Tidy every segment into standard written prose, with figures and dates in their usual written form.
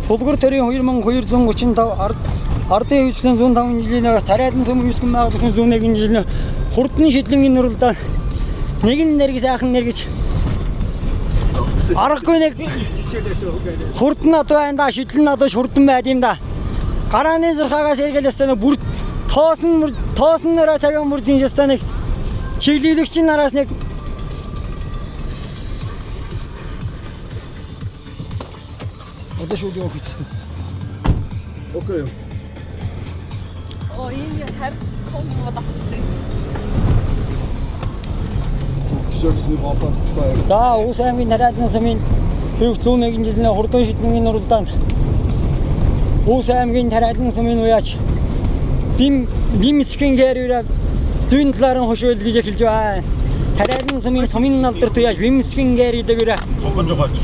Тулгуур төрийн 2235 ардын хөвслийн 105 жилийн тариалан сүм юусгэн байгуулсан 101 жилийн хурдан шидлэнгийн нурлаа нэгэн нэргis аахан нэргis аргагүй нэг хурдан одоо энэ шидлэн одоо хурдан байд юм да. Гарааны зурхаагаас эргэлэстэй бүр тоосон нөрөө цагаан бүржин ястай нэг чиглүүлэгчийн нараас нэг одоо шууд явах гэсэн. Окей. Энэ тарих том бодогчтой. За Улс аймгийн тариалан сүмийн 101 жилийн хурдан шидлэнгийн нурлаанд Улс аймгийн тариалан сүмийн уяач бимсхийн гэрээр зүүн талаараа хошуул гэж хэлж байна. Тариалан сүмийн алдарт уяач бимсхийн гэрээр цогон жогооч.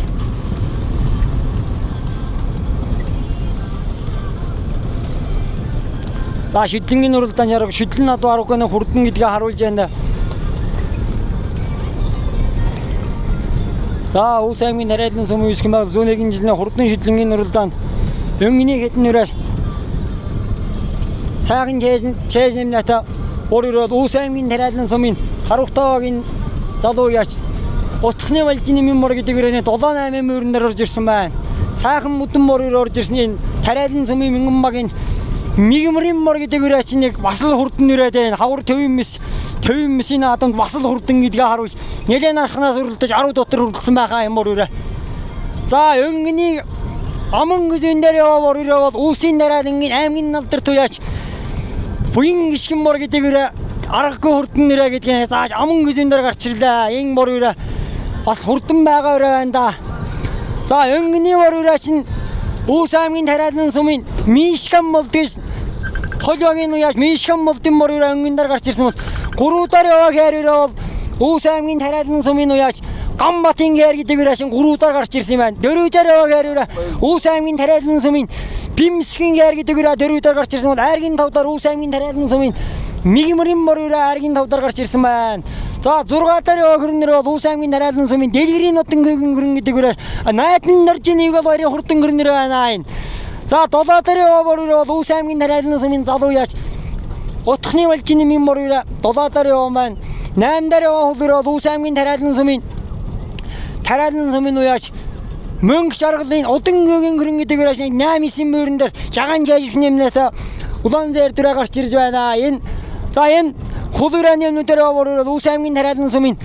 За шидлэнгийн нурлаанд яраг шидлэн адуу аргагүй нэг хурдан гэдгийг харуулж байна. За Улс аймгийн тариалан сүмийн юусгэн баг 101 жилийн хурдан шидлэнгийн нурлаанд өнгөний хэдэн нэрээр сайхан чэйж нэмнэта өөрөөр Улс аймгийн тариалан сүмийн Харухтаагийн залуу яач утхны валжины мөр гэдэгээрээ 7-8 мөрөнөр орж ирсэн байна. Сайхан мөдөн мөрөөр орж ирсэн энэ тариалан сүмийн мянган багийн мигмрийн мөр гэдэгээрээ чинь нэг бас л хурдан нэрээд байна. Хавар төвийн мисийн адамд бас л хурдан гэдгийг харуулж нэлээд арханаас өрөлдөж 10 дотор хүрэлцсэн байгаа юм мөрөөрэ. За өнгөний аман гүзэн дээр яваа бол Улсын тариалангийн аймгийн алдарт уяач буян гიშгэн мөр гэдэгээрээ аргагүй хурдан нэрээ гэдгийг зааж аман гүзэн дээр гарч ирлээ. Энэ мөрөөрэ бас хурдан байгаа байна да. За өнгөний мөрөөрэ чинь Улс аймгийн тариалан сүмийн Мишган мол гэж толгойн уяач Мишган молдын мөрөөрэ өнгөн дээр гарч ирсэн бол 3 удаар яваа хэрэг бол Улс аймгийн тариалан сүмийн уяач Гамбатын гэр гэдэгээрээ шин 3 удаар гарч ирсэн байна. 4 удаар яваа хэрэг Улс аймгийн тариалан сүмийн Бимсгийн гэр гэдэгээрээ 4 удаар гарч ирсэн бол айргийн 5 удаар Улс аймгийн тариалан сүмийн Мигмрийн мөрөөрэ айргийн 5 удаар гарч ирсэн байна. За 6 удаар яваа хөрнөр бол Улс аймгийн тариалан сүмийн Дэлгэрийн нутгийн хөрн гэдэгээрээ найдан норжийн нэг бол баярын хурдан хөрнөр байна. За 7 удаар яваа мөрөөрэ бол Улс аймгийн тариалан сүмийн залуу яач утхны валжины мөрөөрэ 7 удаар яваа маань 8 удаар яваа хөлөөр бол Улс аймгийн тариалан сүмийн уяач мөнгө шаргалын удан гөгийн хөрн гэдэгээрээ 8-9 мөрөн дээр жагаан жаажих нэмнэтэй улаан зэр дүрэ гарч ирж байна. Энэ хулуурын нэмнүүдээр яваа бол Улс аймгийн тариалан сүмийн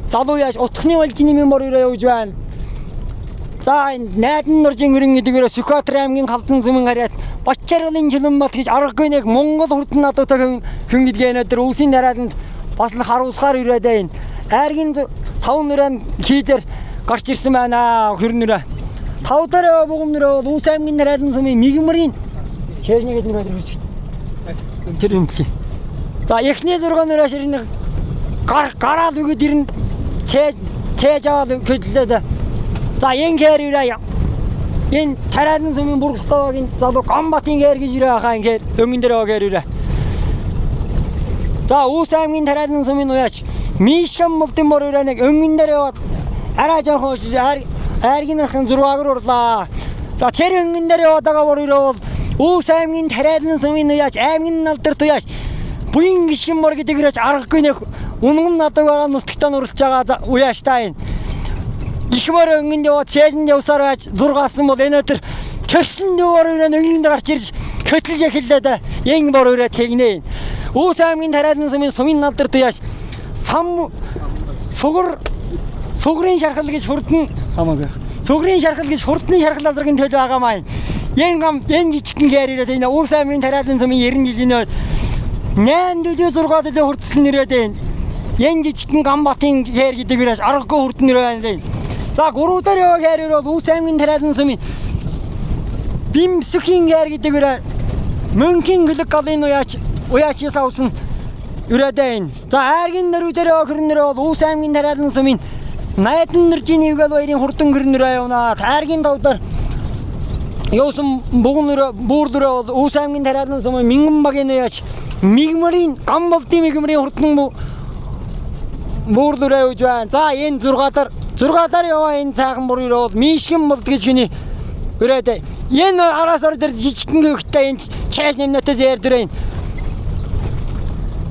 залуу яач утхны валжины мөрөөрэ явж байна. За энэ найдан норжийн хөрн гэдэгээрээ Сүхбаатар аймгийн Халдан сүмэн харьяат Бачаргалын Жилмбат гэж аргагүй нэг Монгол хурдан адуутай хүн гэдгээ өнөөдөр Улсын тариаланд бас л харуулахаар ирээд байна. Айргийн 5 нэрэн хийдэр гарч ирсэн байна хөрнөрөө. 5 дараа яваа бугамнөрөө Улс аймгийн тариалан сүмийн Мигмрийн шэжнэгэд нэрээр ирж байна. Тэр юм лээ. За эхний 6 нэрээ ширнэ гараал үгэд ирнэ цээж аваад хөдлөлөө. За энэ гэрээ энэ тариалан сүмийн Бургастовагийн залуу Гамбатын гэр гэж ирээ хаа энэ өнгөн дээр байгаа гэрээ. За Улс аймгийн тариалан сүмийн уяач Мишган молдын мөрөөрэ нэг өнгөн дээр яваад арай жоохон айргийн ахын 6-аар урлаа. За тэр өнгөн дээр яваад байгаа мөрөөрэ бол Улс аймгийн тариалан сүмийн уяач аймгийн алдарт уяач буян гიშгэн мөр гэдэгээрээ аргагүй нэг унган надагаараа нутагтаа нурлж байгаа уяачтай энэ. Ихмөр өнгөнд яваад чэйжэнд явсаар байж зургаасан бол энэ өдөр köсэн дөрөөр өнгөнд гарч ирж көтлж эхэллээ. Энэ борөөрэ тэгнэ. Улс аймгийн тариалан сүмийн алдарт уяач сугрын шархал гэж хурдан хамаагүй. Сугрын шархал гэж хурдны шархал азрын төлөв байгаа маа. Энэ жижигхэн гэрээрээ энэ Улс аймгийн тариалан сүмийн 90 жилийн 8 төлөв 6 төлөв хурдсан нэрээд байна. Энэ жижигхэн Гамбатын гэр гэдэгээрээ аргагүй хурдан нэр байна. За 3 удаар яваа хэрэг бол Улс аймгийн тариалан сүмийн Бимсгийн гэр гэдэгээрээ мөнхийн хөлөг галын уяачаас авсан өрөөд байна. За айргийн 4 удаар яваа хөрнөр бол Улс аймгийн тариалан сүмийн найдан норжийн нэвгэл баярын хурдан хөрнөр явна. Айргийн 5 удаар явсан буурлөрөө бол Улс аймгийн тариалан сүмийн мянган багийн уяач Мигмрийн Гамбалтын Мигмрийн хурдан буурлөрөө явж байна. За энэ 6 удаар яваа энэ цаахан мөрөөр бол Мишгэн молд гэж хүний өрөөд Энэ араас ордор жижигхэн хөвгтэй энэ чэйж нэмнэтээс ярдэрэн.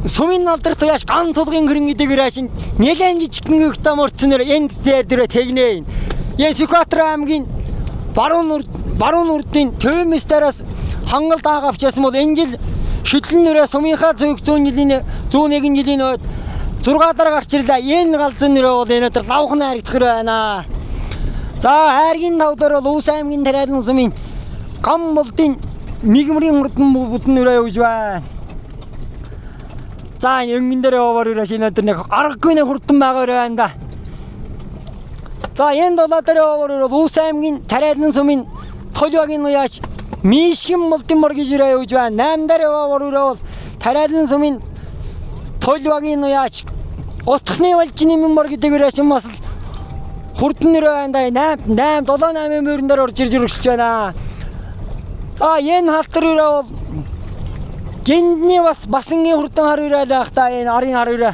Сумын алдар туяаш ган тулгын гэрэн идэгээр ашин нэлээд жижигхэн хөвгтэй морцноор энд зээрдэрэ тэгнэ. Энэ Сүхбаатар аймгийн баруун урдын Төвмөстэраас хангалт аагавчсан бол энэ жил шүтлэнээрээ сумынхаа зөв 101 жилийн ойд 6 дараа гарч ирлаа. Энэ галзан нэрээ бол энэ өдөр лавхан харагдах байна. За хайргийн тавдар бол Улс аймгийн Тариалан сумын гам болдын мигмрийн хурдан бүдэн нэрээ явж байна. За энэ дээр яваар ирэх энэ өдөр нэг аргагүй нэг хурдан байгаа байна да. За энэ долоо дээр яваар бол Улс аймгийн Тариалан сумын Толиогийн уяач Мишгэн болдын мор гэж явж байна. 8 дээр яваар бол Тариалан сумын Толиогийн уяач Утхны валжны мөр гэдэг ирээч бас хурдан нэр байна. 7-8 мөрөн дээр орж ирж өргөсөж байна. За энэ халтар өрөө бол гиндний бас басангийн хурдан хар өрөө л байх та энэ арын хар өрөө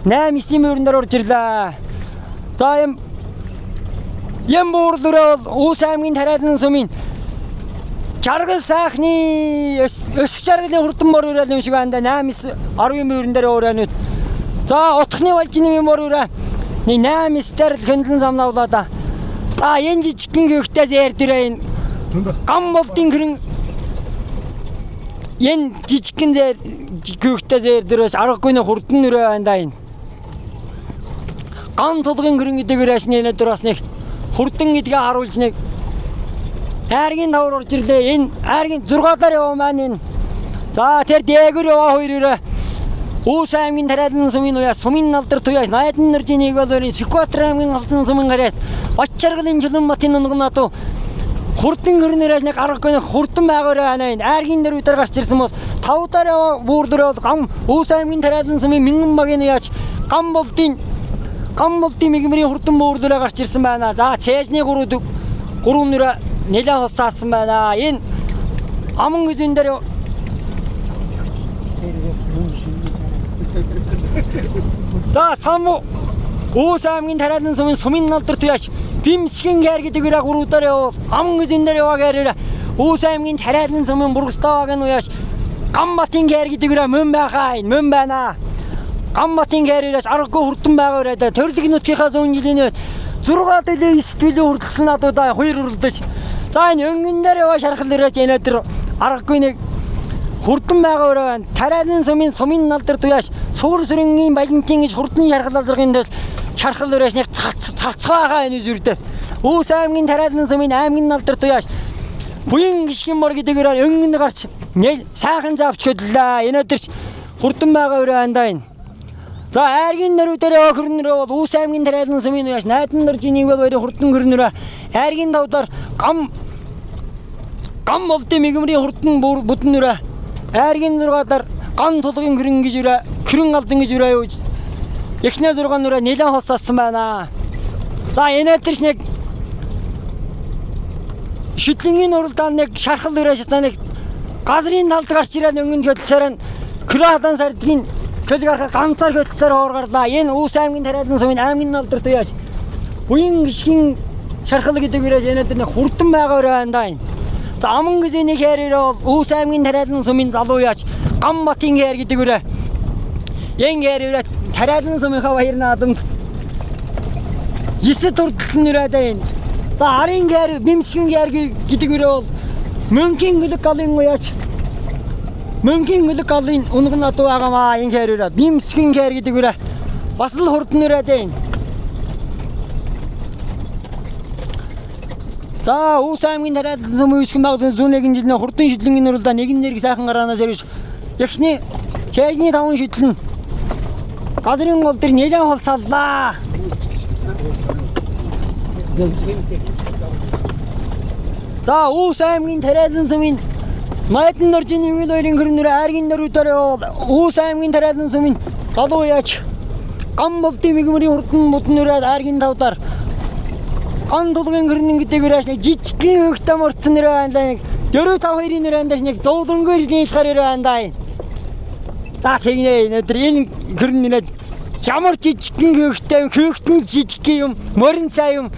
8-9 мөрөн дээр орж ирлээ. За юм буурл өрөө бол Улс аймгийн Тариалан сумын Жаргал сайхны өсөх жаргалын хурдан мөр өрөө юм шиг байна. 8-10 мөрөн дээр өрөөнүүд. За Утхны валжны мөр өрөө 8 дээр л хөндлөн самнавлаа да. За энэ жижигхэн хөвгтэй зээрдэрээ энэ гам болдын гэрэн энэ жижигхэн хөвгтэй зээрдэрээс аргагүй нэг хурдан нэрээ байна да энэ. Ган тулгын гэрэн гэдэгээр ашны энэ дөрөс нэг хурдан гэдгээ харуулж нэг айргийн тавар орж ирлээ. Энэ айргийн 6 дараа яваа маань энэ. За тэр дээгүүр яваа хоёроо Улс аймгийн Тариалан сумын уяа сумын алдар туяаш найдан нэржийн нэг бол Сүхбаатар аймгийн алтан сумын гараад Бачаргалын Чулуунбатын унгнатуу хурдан гэрнээрээ нэг аргагүй нэг хурдан байгаарай байна. Айргийн нэр үдээр гарч ирсэн бол 5 дараа буурлаар бол гам Улс аймгийн Тариалан сумын Минганбагийн уяач гам болдын мигмрийн хурдан буурлаараа гарч ирсэн байна. За цээжний 3 нэр нэлээд хосаасан байна. Энэ аман гүзэн дээр за саму Улс аймгийн Тариалан сумын сумын алдар туяаш Бимсгэн гэр гэдэг үрэг 3 дараа явал аман гүзэн дээр яваагаар Улс аймгийн Тариалан сумын Бургаставагийн уяаш Гамбатын гэр гэдэг үрэг мөн байна. Гамбатын гэрээс аргагүй хурдан байгаарай да. Төрлөг нутгийнхаа 100 жилийн 6 төлөө 9 төлөө хүртэлсэн надуудаа 2 уралдаж. За энэ өнгөн дээр яваа шархал ирээч энэ өдөр аргагүй нэг хурдан байгаарай байна. Тариалан сумын алдар туяаш Суур сүрэнгийн Балентин гэж хурдан шархалзаргын төл шархал ирээч нэг цацгаагаа энэ зүрдээ. Улс аймгийн Тариалан сумын аймгийн алдар туяаш буян гიშгэн мор гэдгээр өнгөнд гарч сайхан завч хөдлөө. Энэ өдөр хурдан байгаарай байна да энэ. За айргийн нэрүүдээр охирнөрөө бол Улс аймгийн Тариалан сумын уяаш найдан нэржийн нэг бол хурдан гэрнөрөө айргийн тавдар гам болдын мигмрийн хурдан бүдэн нөрөө айргийн 6 дараа ган тулгын гэрэн гэж өрөө гэрэн галзан гэж өрөө юу эхнээ 6 нөрөө нэлээд хосаасан байна. За энэ өдөр нэг шүтлэнгийн уралдаан нэг шархал өрөөш нэг газрын талд гарч ирээд өнгөнд хөдөлсөрөн Краадан сардгийн көл гарах ганцаар хөдөлсөр хооргарлаа. Энэ Улс аймгийн Тариалан сумын аймгийн алдар туяаш буян гიშгэн шархал гэдэг үрээс энэ өдөр нэг хурдан байгаарай байна да энэ. За аман гүзэний хэрээр бол Улс аймгийн Тариалан сумын залуу яач Гамбатын хэр гэдэг үрээ. Энэ хэрээр Тариалан сумынхаа баяр наадамд 9 төрөлсөн нэрээ да энэ. За арын хэр Бимсгэн хэр гэдэг үрээ бол мөнхийн гөлөг галын уяач мөнхийн гөлөг галын унгнатуу байгаамаа энэ хэрээр Бимсгэн хэр гэдэг үрээ бас л хурдан нэрээ да энэ. За Улс аймгийн Тариалан сумын үсгэн байгууллагын 101 жилийн хурдан шүтлэнгийн нөрөлдөө нэгэн нэрг сайхан гараанаас ирж эхний чэйжний 5 шүтлэн газрын гол дээр нэлээд холсааллаа. За Улс аймгийн Тариалан сумын найдан нэржийн нэг хоёрын гэрнээр айргийн нөрүүдээр Улс аймгийн Тариалан сумын галуу яач гам болдын мигмрийн хурдан бүдэн нөрөөд айргийн тавдар ган тулгын гэрнэн гэдэгээрээс нэг жижигхэн хөвгтэй морцсон нэр байна нэг 4-5-2-ийн нэр андаш нэг зовлонгүй нийлхэр нэр байна да. За тэгнэ өнөөдөр энэ гэрнэн ямар жижигхэн хөвгтэй жижиг юм морин цай юм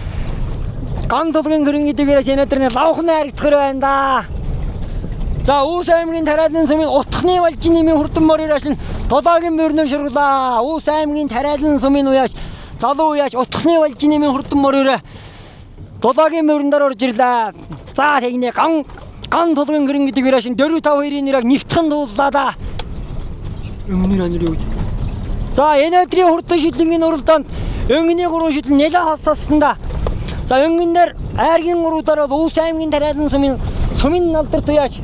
Ган тулгын гэрэн гэдэгээрээ энэдрийн лавхны харагдах байна да. За Уус аймгийн Тариалан сумын утхны валжин нэмийн хурдан морьоос нь долоогийн мөрнөр шурглаа. Уус аймгийн Тариалан сумын уяаж залуу уяаж утхны валжин нэмийн хурдан морьороо долоогийн мөрнөр орж ирлээ. За тэгнэ ган тулгын гэрэн гэдэгээрээ шин 452-ийн нэрийг нэвтхэн дууллаа да. Өмнөр анирыг үз. За энэдрийн хурдан шидлэнгийн уралдаанд өнгөний 3 шидэл нэлээд хассан да. За өнгөндөр айргийн уруудаар Уус аймгийн Тариалан сумын алдарт уяаж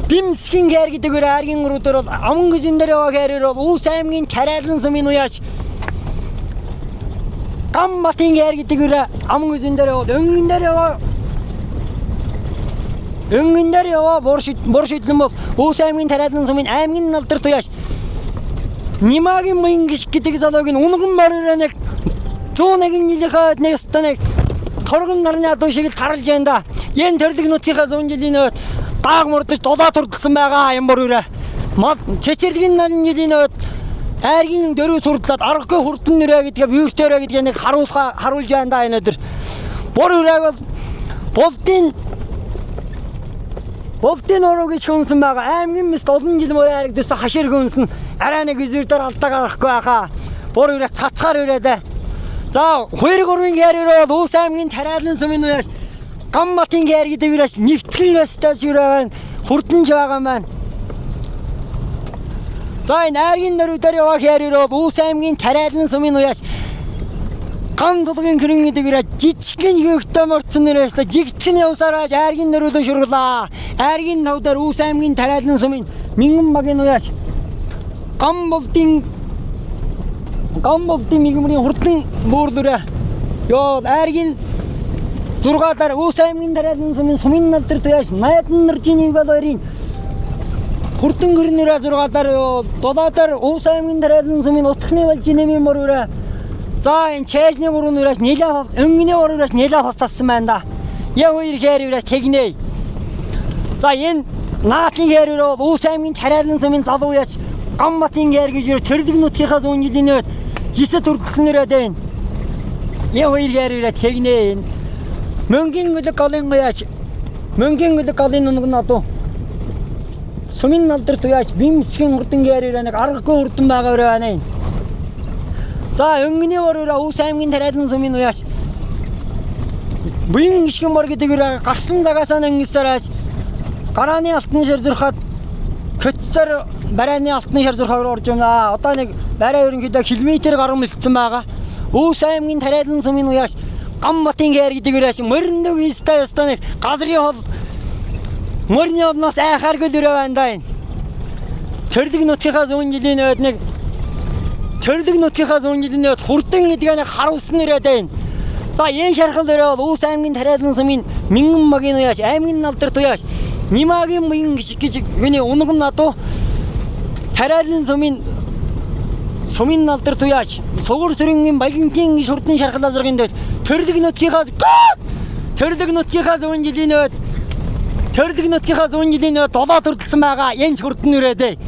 Бимсгийн гэр гэдгээр айргийн уруудаар аман гүзэн дээр яваа гэрээр Уус аймгийн Тариалан сумын уяаж Гамбатын гэр гэдгээр аман гүзэн дээр яваа өнгөн дээр яваа бор шидлэн бол Уус аймгийн Тариалан сумын аймгийн алдарт уяаж Нимагийн мөнгөш гэдэг залуугийн унган морьороо нэг 101 жилийнхээ нэг станыг торгон нарны адуу шиг л таралж байна да. Энэ төрлөг нутгийнхаа 100 жилийн өд дааг мордож дулаа турдсан байгаа юм морьороо. Мал цэцэрлэгийн нарны жилийн өд айргийн дөрөв турдлаад аргагүй хурдан нэрэ гэдгээ виртөрөө гэдгээ нэг харуулж байна да энэ өдөр. Морьороо бол Болтын ороо гэж хүнсэн байгаа. Аймгийн мэст олон жил морь айраг дэс хашир хүнсэн. Арай нэг үзэрдэр алдаг гарахгүй байхаа. Бор үрээ цацгаар үрээд. За, 2-3-ын гэрээр бол Уус аймгийн Тариалан сумын уяаж Гамбатын гэр гэдэг үрээс нэвтгэн өстэй шүрээ хурданж байгаа маань. За, энэ айргийн дөрөвдөр яваа гэрээр бол Уус аймгийн Тариалан сумын уяаж ган тулгын гэрэн гэдэг үрээ жижигхэн хөвгтөө морцсон нэрээс жигтэн явсараа айргийн дөрөвдөө шурглаа. Айргийн тавдар Уус аймгийн Тариалан сумын Мингэн багийн уяаж Гамбалтын мигмэрийн хурдан буурлаараа ёо айргийн 6-аар Уус аймгийн Тариалан сумын алдарт уяаж Найдан нэржийн голоорын хурдан гэрнэрээ 6-аар ёо 7-аар Уус аймгийн Тариалан сумын утхны валжин нэмийн морьороо за энэ чэжний мөрөнөөс нэлээд өнгөний морьороос нэлээд хосолсон байна да. Я хоёр хэрүүрээс тэгнэ. За энэ наадлын хэрүүрээ Уус аймгийн Тариалан сумын залуу уяаж Гамбатын гэр гэж төрлөг нутгийнхаа 100 жилийн өд 9 төрөлсөн нэрээд байна. Я хоёр хэрүүрээ тэгнэ. Мөнгөн гөлөг галын уяаж мөнгөн гөлөг галын нүгэн адуу сумын алдарт уяаж Бимсгийн хурдан гэрээр нэг аргагүй хурдан байгаа байна. За өнгөний морьороо Уус аймгийн Тариалан сумын уяаж буян гიშгэн мор гэдгээр гарсан цагаасаа өнгөсөрөөж гарааны алтан шар зурхад көцсөр барааны алтан шар зурхаар орж байна. Одоо нэг барай ерөнхийдөө километр гаруй мэлцсэн байгаа. Уус аймгийн Тариалан сумын уяаж Гамбатын гэр гэдгээр мөрөндөг истаа нэг газрын хол мөрний олноос айхааргүй л өрөө байна да. Төрлөг нутгийнхаа 100 жилийн өд нэг төрлөг нутгийнхаа 100 жилийн өд хурдан гэдгээ нэг харуулсан нэрээд байна. За энэ шархал дээр бол Уус аймгийн Тариалан сумын Мингэн багийн уяаж аймгийн алдарт уяаж Нимагийн мөнгө гэж хүний унган надуу Тариалан сумын алдарт уяаж Сугур сөрөнгийн Балентин гэж хурдан шархал азаргын дээр төрлөг нутгийнхаа 100 жилийн өд долоо төрөлсөн байгаа. Энэ хурдан нэрээд.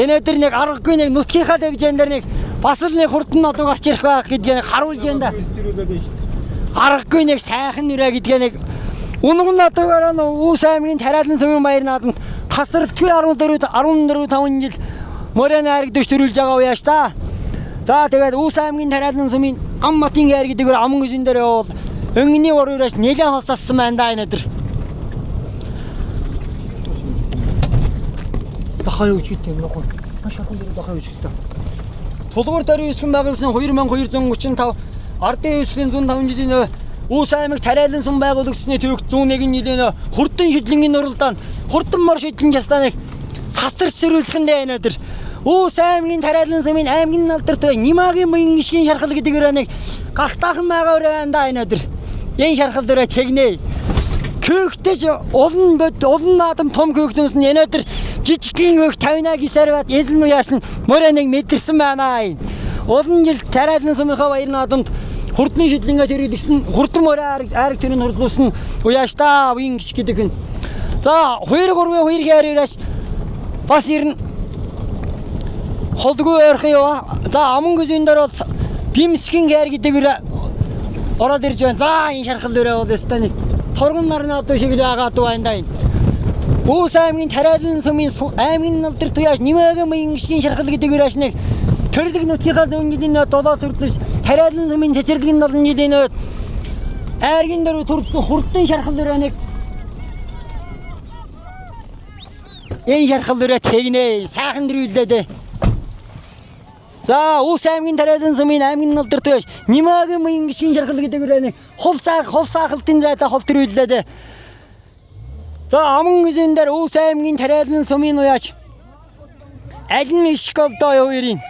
Энэ өдөр нэг аргагүй нэг нутгийнхаа дэвжэн дээр нэг бас л нэг хурдан надуу гарч ирэх байх гэдгийг харуулж байна да. Аргагүй нэг сайхан нэрэ гэдгээ нэг унган надуугаар Уус аймгийн Тариалан сумын баяр нааданд тасралтгүй 14-5 жил морин айраг дэвш төрүүлж байгаа уяаш та. За тэгээд Уус аймгийн Тариалан сумын Гамбатын гэр гэдгээр аман гүзэн дээр бол өнгөний морьороос нэлээд хосолсон байна да энэ өдөр. Дахаа юу ч гэдэг юм нөхөр. Машаахан дээр дахаа юу ч гэдэг. Тулгуур дөрөв өсгөн байгуулсан 2235 ардын өслийн 105 жилийн Уус аймаг Тариалан сум байгуулагдсны төвөг 101 жилийн хурдан шидлэнгийн уралдаанд хурдан мор шидлэн жастаныг цасар сэрүүлэх нь энэ өдөр. Уус аймгийн Тариалан сумын аймгийн алдарт Нимагийн мөнгө гიშгэн шархал гэдгээр нэг галтаахан байгаа өрөө анда энэ өдөр. Энэ шархал дээр тэгнэ. Көөгтөж олон наадам том көөгтөнс нь энэ өдөр жижигхэн хөөх 50-аа гисарваад эзэн уяаш нь морь нэг мэдэрсэн байна. Олон жил Тариалан сумынхаа баяр наадамд хурдны шидлэнгээ төрүүлсэн хурдан морь айраг төрийн хурлуулсан уяаш та уян гიშг гэдэг нь. За 2-3 хэрээрээс бас ирнэ холдгүй ойрхон яваа. За аман гүзэн дээр бол Бимсгийн гэр гэдгээр ороод ирж байна. За энэ шархал өрөө бол өстөний торгон нарны одоо шиг л байгаа байна да энэ. Үс аймгийн Тариалан сумын аймгийн налдар туяаш Нэмээгийн маягийн шархал гэдэг үрэшнийг төрлөг нутгийнхаа зүүн жилийн нөт 7 төрөлж Тариалан сумын цэцэрлэгийн 7 жилийн нөт айргийн дөрөв төрөлсөн хурдан шархал өрөөнийг энэ шархал өрөө тэгнэ сайхан дөрвөлдөө. За Үс аймгийн Тариалан сумын аймгийн налдар туяаш Нэмээгийн маягийн шархал гэдэг үрэнийг хол саахалтын зайтай хол төрвөлдөө. За аман гизэн дээр Үс аймгийн Тариалан сумын уяач аль нь ишколдоо хоёрын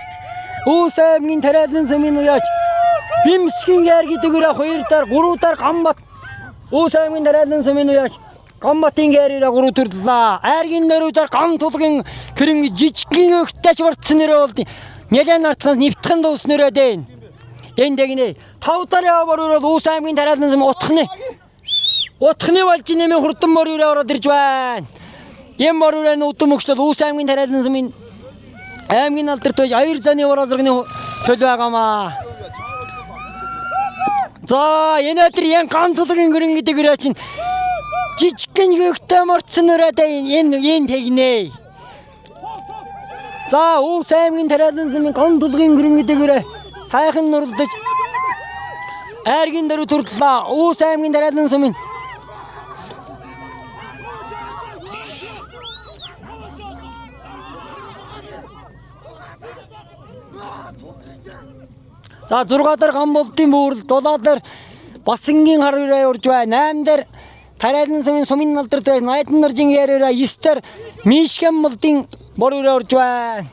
Үс аймгийн Тариалан сумын уяач Бимсгийн яар гэдэг үрэ 2-3 гамбат Үс аймгийн Тариалан сумын уяач гамбатын яараараа 3 төрлөө. Айргийн нэрүүдээр гам тулгын гэрэн жижигхэн өгтөж бортсон нэрээ болд. Нэлээд нартаас нэвтгэн дууснараа дээн. Эндэгнэ 5 дараа бороор Үс аймгийн Тариалан сум утхны болж нэмээ хурдан бороо ороод ирж байна. Эм бороо нүдэн мөгчлөл Үс аймгийн Тариалан сумын аймгийн алдар тож аяр заны ураалганы төл байгаамаа. За энэ өдөр ян ган тулгын гэрэн гэдэг үрээ чинь жижигхэн өгтөө морцсон өрөө энэ тэгнэ. За Үс аймгийн Тариалан сумын ган тулгын гэрэн гэдэг үрээ сайхан нурлдаж айргийн дөрөв төрлөө. Үс аймгийн Тариалан сумын за 6 дахь гамболтын бүрэл 7 дахь Басангийн хар үрээ урж байна. 8 дахь Тариалан сумын налдар дээр Найдан наржин яраараа 9 дахь Мишгэн молдын бор үрээ урж байна.